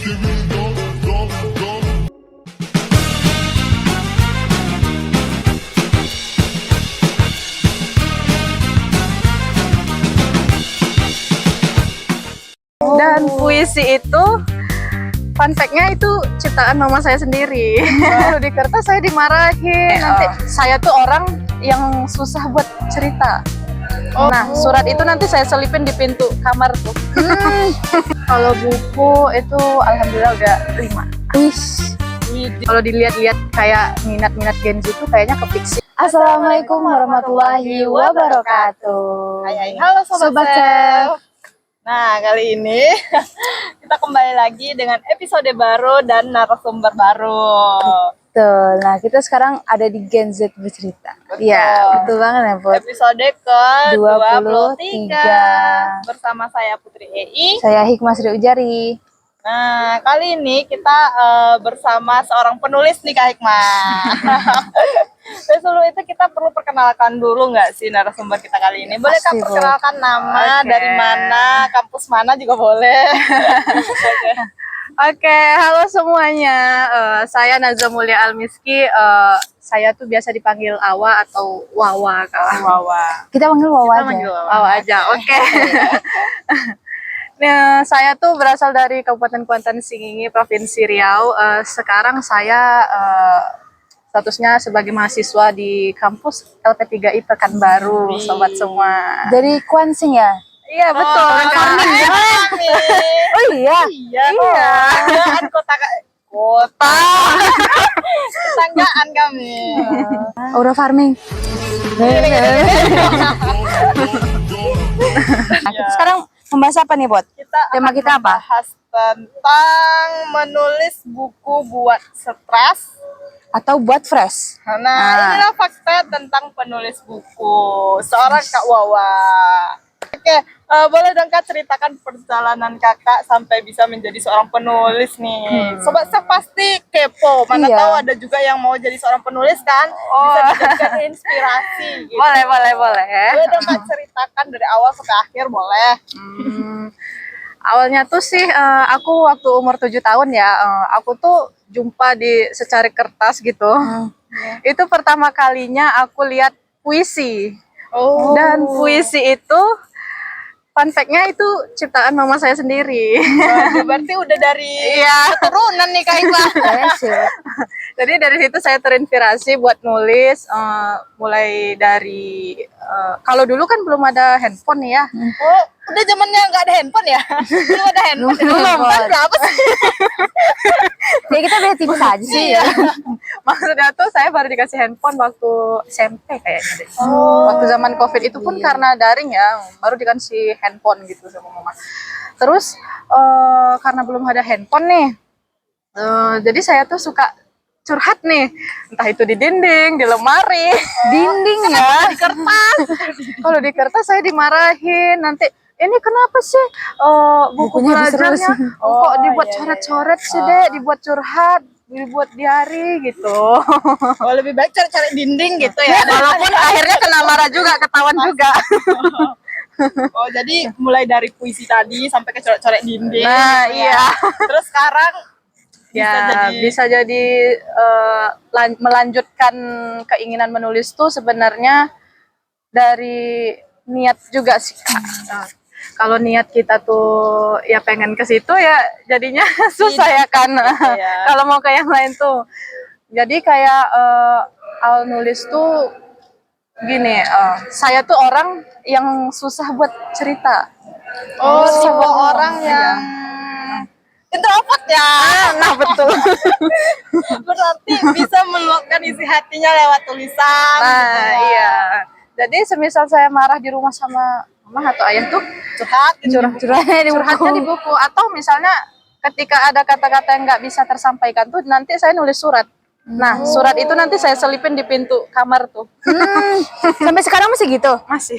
Dan puisi itu, fun fact-nya itu ciptaan mama saya sendiri. Kalau di kertas saya dimarahin. Nanti saya tuh orang yang susah buat cerita. Nah, surat itu nanti saya selipin di pintu kamar tuh. Kalau buku itu alhamdulillah udah 5. Kalau dilihat-lihat kayak minat-minat Gen Z itu kayaknya ke fiksi. Assalamualaikum warahmatullahi wabarakatuh. Halo Sobat Chef. Nah, kali ini kita kembali lagi dengan episode baru dan narasumber baru. Betul. Nah, kita sekarang ada di Gen Z bercerita. Iya, betul banget ya, Put. Episode ke-23 23. bersama saya Putri EI. Saya Hikmah Sri Ujari. Nah, kali ini kita bersama seorang penulis nih Kak Hikmah. Sebelum itu kita perlu perkenalkan dulu nggak sih narasumber kita kali ini? Boleh Kak perkenalkan nama, dari mana, kampus mana juga boleh. Oke, halo semuanya. Saya Nazza Mulia Almiski. Saya tuh biasa dipanggil Awa atau Wawa kalau. Wawa. Kita panggil Wawa aja. Wawa aja. Oke. Nah, saya tuh berasal dari Kabupaten Kuantan Singingi, Provinsi Riau. Sekarang saya statusnya sebagai mahasiswa di kampus LP3I Pekanbaru, sobat semua. Dari Kuansing ya? Iya, betul. Oh iya? Iya. Kota. Tetanggaan kami. Aura Farming. Sekarang membahas apa nih, Bot? Tema kita apa? Bahas tentang menulis buku buat stres. Atau buat fresh? Nah, inilah fakta tentang penulis buku seorang Kak Wawa. Oke, boleh dong Kak ceritakan perjalanan Kakak sampai bisa menjadi seorang penulis nih. Sobat Chef pasti kepo, mana Iya. tahu ada juga yang mau jadi seorang penulis kan, bisa dijadikan inspirasi gitu. Boleh. Boleh dong Kak ceritakan dari awal sampai akhir, boleh. Awalnya tuh sih aku waktu umur 7 tahun ya, aku tuh jumpa di secari kertas gitu. Itu pertama kalinya aku lihat puisi. Dan puisi itu fun fact-nya itu ciptaan mama saya sendiri. Waduh, berarti udah dari keturunan nih Kak Iqbal. Jadi dari situ saya terinspirasi buat nulis, mulai dari kalau dulu kan belum ada handphone nih ya. Oh, udah zamannya nggak ada handphone ya? Belum ada handphone. Belum berapa sih? Ya kita beda tipis aja sih ya. Maksudnya tuh saya baru dikasih handphone waktu SMP kayaknya deh. Waktu zaman COVID itu pun karena daring ya, baru dikasih handphone gitu sama mama. Terus karena belum ada handphone nih, jadi saya tuh suka curhat nih, entah itu di dinding, di lemari, Dinding ya? di kertas. Kalau di kertas saya dimarahin, nanti ini kenapa sih buku Bukunya belajarnya diterusin. kok dibuat coret-coret sih dek, dibuat curhat, dibuat diari gitu. Oh, lebih baik cari-cari dinding gitu ya. Walaupun akhirnya kena marah juga, ketahuan juga. Oh, jadi mulai dari puisi tadi sampai ke coret-coret dinding. Nah, gitu ya. iya. Terus sekarang Bisa jadi melanjutkan keinginan menulis tuh sebenarnya dari niat juga sih Kak. Kalau niat kita tuh ya pengen ke situ ya jadinya susah ya kan. ya. Kalau mau ke yang lain tuh. Jadi kayak awal nulis tuh gini, saya tuh orang yang susah buat cerita. Oh, tipe orang yang introvert ya. Nah, betul. Berarti bisa meluapkan isi hatinya lewat tulisan. Nah, gitu ya. iya. Jadi semisal saya marah di rumah sama mama atau ayah tuh curhatnya di buku. Atau misalnya ketika ada kata-kata yang nggak bisa tersampaikan tuh nanti saya nulis surat. Nah, surat itu nanti saya selipin di pintu kamar tuh. Sampai sekarang masih gitu? Masih.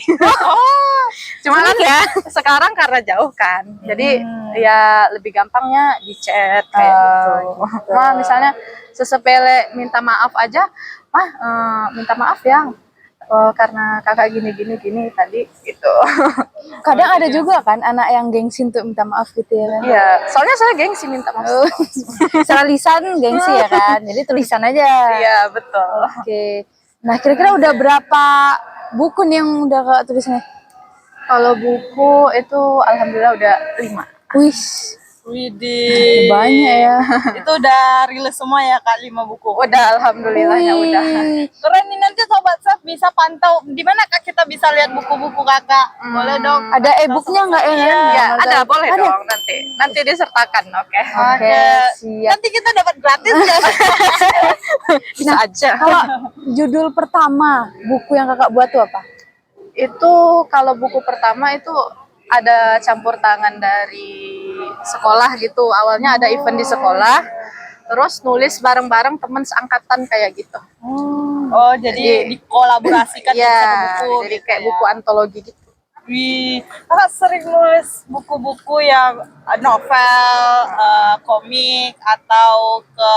Cuma kan ya sekarang karena jauh kan. Jadi ya lebih gampangnya di chat kayak gitu. Mah misalnya sesepele minta maaf aja, minta maaf ya. oh karena kakak gini tadi gitu. Kadang ada juga kan anak yang gengsi untuk minta maaf gitu ya kan. Iya, soalnya saya gengsi minta maaf. Secara lisan gengsi ya kan. Jadi tulisan aja. Iya, betul. Oke. Nah, kira-kira udah berapa buku nih yang udah Kak tulisnya? Kalau buku itu alhamdulillah udah 5. Wih, Widih. banyak ya. Itu udah rilis semua ya Kak 5 buku. Udah alhamdulillahnya udah. Wih. Keren nih, nanti Sobat Saf bisa pantau di mana Kak kita bisa lihat buku-buku Kakak. Boleh dong. Ada e-booknya nggak ya? Iya. Ya, ada boleh Ada. dong nanti. Nanti disertakan, oke. Oke, siap. Nanti kita dapat gratis ya. Bisa aja. Kalau judul pertama buku yang Kakak buat tuh apa? Itu kalau buku pertama itu ada campur tangan dari sekolah gitu. Awalnya ada event di sekolah, terus nulis bareng-bareng teman seangkatan kayak gitu. Oh, jadi dikolaborasikan Iya, dengan satu buku. jadi gitu kayak ya. buku antologi gitu. Wih, Kakak sering nulis buku-buku yang novel, komik, atau ke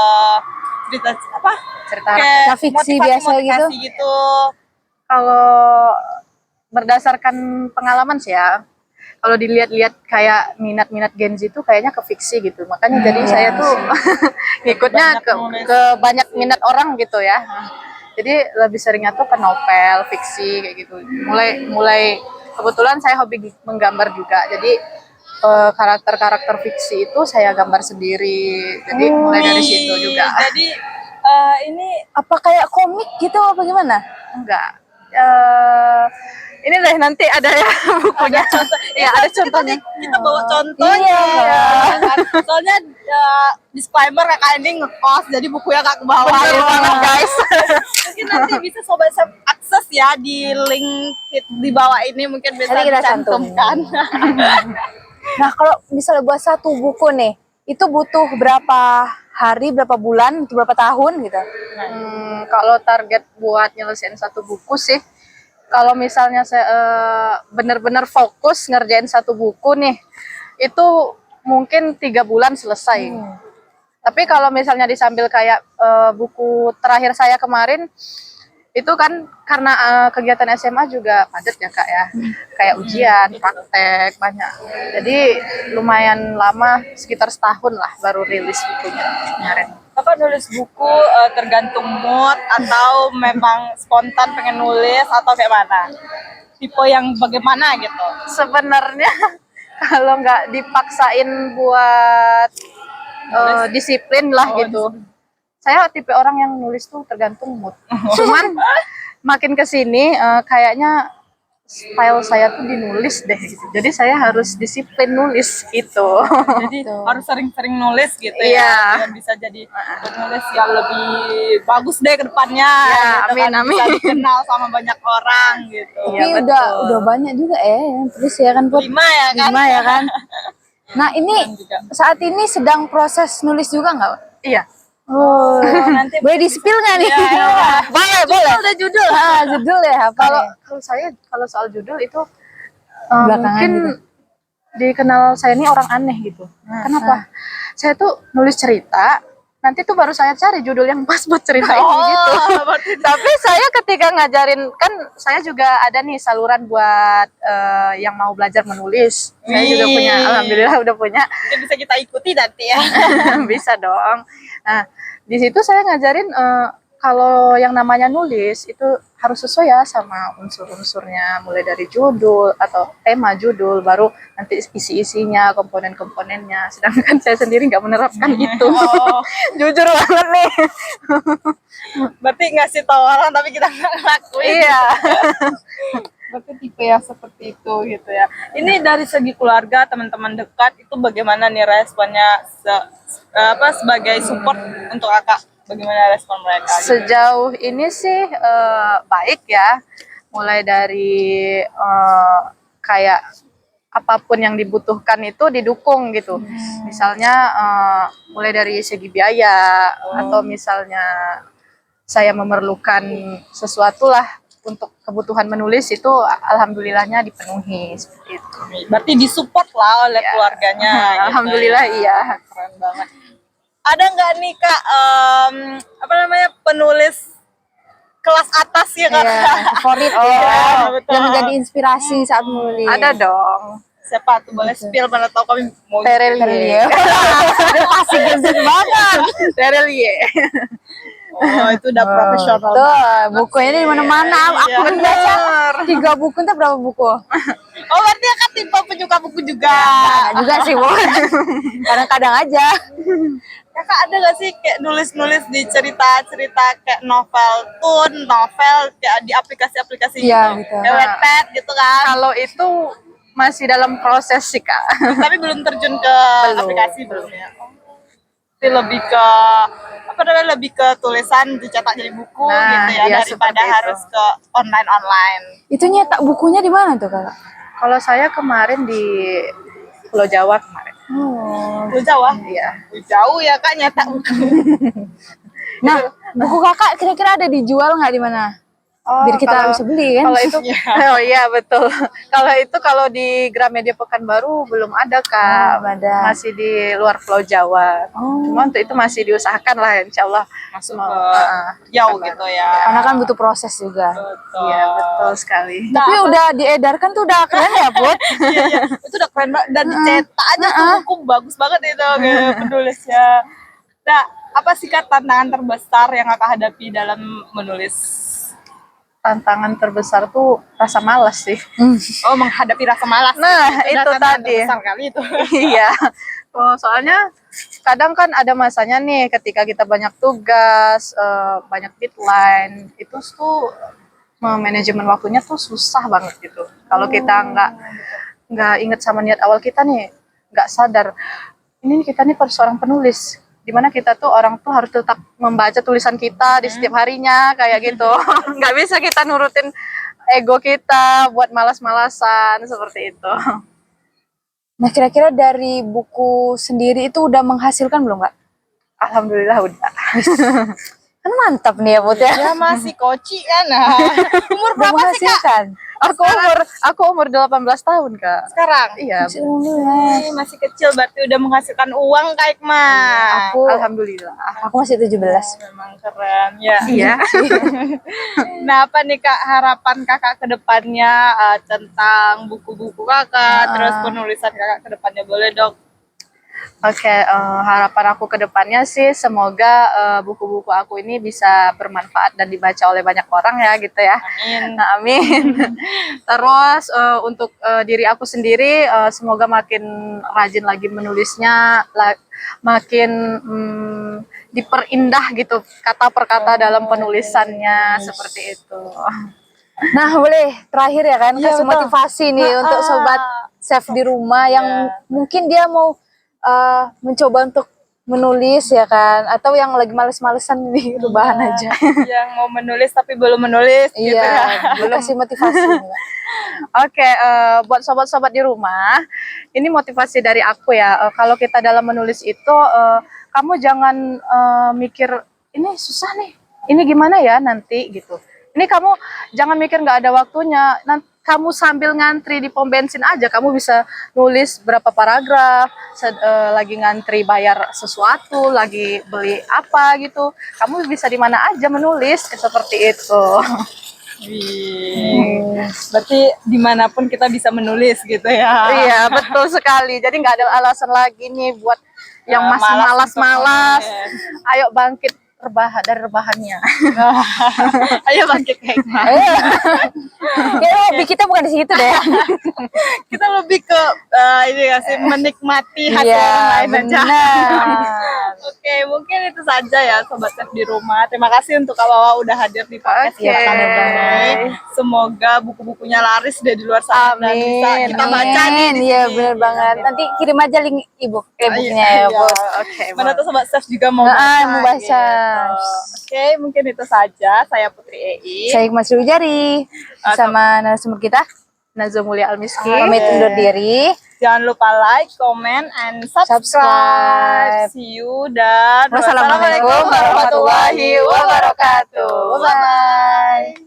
cerita apa? Cerita Kayak fiksi biasa gitu. kalau berdasarkan pengalaman sih ya. Kalau dilihat-lihat kayak minat-minat Gen Z itu kayaknya ke fiksi gitu. Makanya jadi saya tuh ngikutnya ke banyak minat orang gitu ya. Jadi lebih seringnya tuh ke novel, fiksi kayak gitu. Mulai kebetulan saya hobi menggambar juga. Jadi karakter-karakter fiksi itu saya gambar sendiri. Jadi mulai dari situ juga. Jadi ini Apa kayak komik gitu apa gimana? Enggak. Ini deh nanti ada ya bukunya. Iya, ada contohnya. kita bawa contohnya. Iya. Kan? Soalnya disclaimer Kakak ini ngekos, jadi bukunya Kak ke bawah. Bener ya. banget, guys. Mungkin nanti bisa Sobat Saf akses ya di link di bawah ini, mungkin bisa Nanti kita dicantumkan. Nah, kalau misalnya buat satu buku nih, itu butuh berapa hari, berapa bulan, berapa tahun gitu? Kalau target buat nyelesain satu buku sih, kalau misalnya saya benar-benar fokus ngerjain satu buku nih, itu mungkin 3 bulan selesai. Tapi kalau misalnya disambil kayak buku terakhir saya kemarin, itu kan karena kegiatan SMA juga padat ya Kak ya, kayak ujian, praktek banyak. Jadi lumayan lama, sekitar setahun lah baru rilis bukunya kemarin. Kakak nulis buku tergantung mood atau memang spontan pengen nulis atau kayak mana? Tipe yang bagaimana gitu? Sebenarnya kalau nggak dipaksain buat disiplin lah gitu. Saya tipe orang yang nulis tuh tergantung mood. Cuman makin kesini kayaknya style saya tuh dinulis deh gitu. Jadi saya harus disiplin nulis gitu. Jadi harus sering-sering nulis gitu Iya. ya, biar bisa jadi penulis yang lebih bagus deh ke depannya. Ya, gitu amin, kan. amin. Bisa dikenal sama banyak orang gitu. Tapi Iya, udah banyak juga yang tulis ya kan, Put? 5 ya kan? 5 ya kan? Nah, ini juga. saat ini sedang proses nulis juga nggak, Pak? Iya. Oh, nanti boleh di-spill nggak nih? Iya. Boleh. Udah judul. Judul ya apa? Kalau soal judul itu Belakangan mungkin gitu. dikenal saya ini orang aneh gitu. Kenapa? Saya tuh nulis cerita, nanti tuh baru saya cari judul yang pas buat cerita ini gitu. Tapi saya ketika ngajarin, kan saya juga ada nih saluran buat yang mau belajar menulis. Saya juga punya, alhamdulillah udah punya. Mungkin bisa kita ikuti nanti ya. Bisa dong. Nah, di situ saya ngajarin kalau yang namanya nulis itu harus sesuai ya sama unsur-unsurnya, mulai dari judul atau tema judul, baru nanti isi-isinya, komponen-komponennya. Sedangkan saya sendiri nggak menerapkan itu. Jujur banget nih. Berarti ngasih tahu orang tapi kita nggak ngelakuin. Iya. Berarti tipe yang seperti itu gitu ya. Ini dari segi keluarga, teman-teman dekat itu bagaimana nih responnya sebagai support untuk Kakak? Bagaimana respon mereka? Sejauh ini sih baik ya. Mulai dari kayak apapun yang dibutuhkan itu didukung gitu. Misalnya mulai dari segi biaya atau misalnya saya memerlukan sesuatu lah untuk kebutuhan menulis itu alhamdulillahnya dipenuhi seperti itu. Berarti disupport lah oleh keluarganya. Gitu. Alhamdulillah iya. Keren banget. Ada nggak nih Kak, penulis kelas atas ya kan? Iya, favorit Oh, ya, betul. yang menjadi inspirasi saat menulis. Ada dong. Siapa tuh boleh spill, mana tahu kami mau Terelie. Pasti gendut banget. Terelie. Oh, itu udah profesional. Tuh, bukunya di mana-mana. Iya. Aku baca 3 buku, entah berapa buku. Oh, berarti kan tipe penyuka buku juga. Nah, juga sih, Bu. Kadang-kadang aja. Kakak ada gak sih kayak nulis-nulis di cerita-cerita kayak novel kayak di aplikasi-aplikasi Iya, gitu. gitu. Kayak Wattpad gitu kan. Kalau itu masih dalam proses sih, Kak. Tapi belum terjun ke aplikasi belum ya. Oh. Itu lebih ke apa namanya, lebih ke tulisan dicetak jadi buku Nah, gitu ya, iya, daripada seperti itu. harus ke online. Itu nyetak bukunya di mana tuh, Kak? Kalau saya kemarin di Pulau Jawa kemarin. Oh. Lu Jawa? Iya. Jauh ya Kak nyetak buku. Nah, buku Kakak kira-kira ada dijual nggak di mana? Biar kita kalau- bisa beli kan? Kalau itu, oh iya betul. Kalau di Gramedia Pekanbaru belum ada, Kak. Oh, ada. Masih di luar Pulau Jawa. Oh. Cuma untuk itu masih diusahakan lah, Insya Allah. Masuk Mau, ke jauh gitu ya. Karena kan butuh proses juga. Betul. Iya betul sekali. Tapi udah diedarkan tuh udah keren ya, Put? Iya, iya. Itu udah keren banget dan dicetak aja tuh buku bagus banget itu kayak penulisnya. Nah, apa sih Kak tantangan terbesar yang Kakak hadapi dalam menulis? Tantangan terbesar tuh rasa malas sih. Oh, menghadapi rasa malas. Nah, udah itu tantangan tadi. terbesar kali itu. Iya. Oh, soalnya kadang kan ada masanya nih ketika kita banyak tugas, banyak deadline, itu tuh manajemen waktunya tuh susah banget gitu. Kalau kita nggak inget sama niat awal kita nih, nggak sadar ini kita nih seorang penulis, dimana kita tuh orang tuh harus tetap membaca tulisan kita di setiap harinya kayak gitu. Nggak bisa kita nurutin ego kita buat malas-malasan seperti itu. Nah, kira-kira dari buku sendiri itu udah menghasilkan belum, Kak? Alhamdulillah udah. Kan mantap nih ya, Put ya. Ya masih koci kan. Nah. Umur Udah berapa sih Kak menghasilkan. Aku umur 18 tahun, Kak. sekarang? Iya. Masih kecil berarti udah menghasilkan uang Kak Hikmah. Aku Alhamdulillah. masih 17. Memang keren ya. Iya. Nah, apa nih Kak harapan Kakak ke depannya tentang buku-buku Kakak, terus penulisan Kakak ke depannya, boleh dong? Oke, harapan aku ke depannya sih semoga buku-buku aku ini bisa bermanfaat dan dibaca oleh banyak orang ya gitu ya. Amin. Nah, amin. Terus untuk diri aku sendiri semoga makin rajin lagi menulisnya, makin diperindah gitu kata per kata dalam penulisannya seperti itu. Nah, boleh terakhir ya kan, Iya, kasih betul. motivasi nih untuk sobat chef di rumah yang mungkin dia mau mencoba untuk menulis ya kan, atau yang lagi males-malesan di rebahan aja. Yang mau menulis tapi belum menulis gitu Iya, ya. belum kasih motivasi nih, Kak. Oke, buat sobat-sobat di rumah, ini motivasi dari aku ya. Kalau kita dalam menulis itu, kamu jangan mikir ini susah nih, ini gimana ya nanti gitu. Ini kamu jangan mikir nggak ada waktunya. Nanti kamu sambil ngantri di pom bensin aja, kamu bisa nulis berapa paragraf. Lagi ngantri bayar sesuatu, lagi beli apa gitu. Kamu bisa di mana aja menulis seperti itu. Wih, berarti dimanapun kita bisa menulis gitu ya. Iya, betul sekali. Jadi nggak ada alasan lagi nih buat yang masih malas untuk malas-malas. menulis. Ayo bangkit dari rebahannya. Ayo bangkit Kak Hikmah. Kayaknya hobi kita bukan di situ deh. Kita lebih ke ini ya sih, menikmati hasil Iya, orang lain aja. benar. Oke, mungkin itu saja ya sobat chef di rumah. Terima kasih untuk Kak Wawa udah hadir di podcast Oke. kita kali ini. Semoga buku-bukunya laris deh di luar sana dan bisa Amin. kita baca nih di Iya, sini. benar banget. Nanti kirim aja link e-booknya ya, Iya. Bos. Oke, Mana tuh sobat chef juga mau Nah, baca. mau baca. gitu. Oke, mungkin itu saja. Saya Putri EI. Saya Hikmah Sriwijari bersama narasumber kita. Nazwa Mulia Al-Miski. Pamit undur diri. Jangan lupa like, comment, and subscribe. Subscribe. See you dan Wassalamualaikum warahmatullahi wabarakatuh. Bye bye.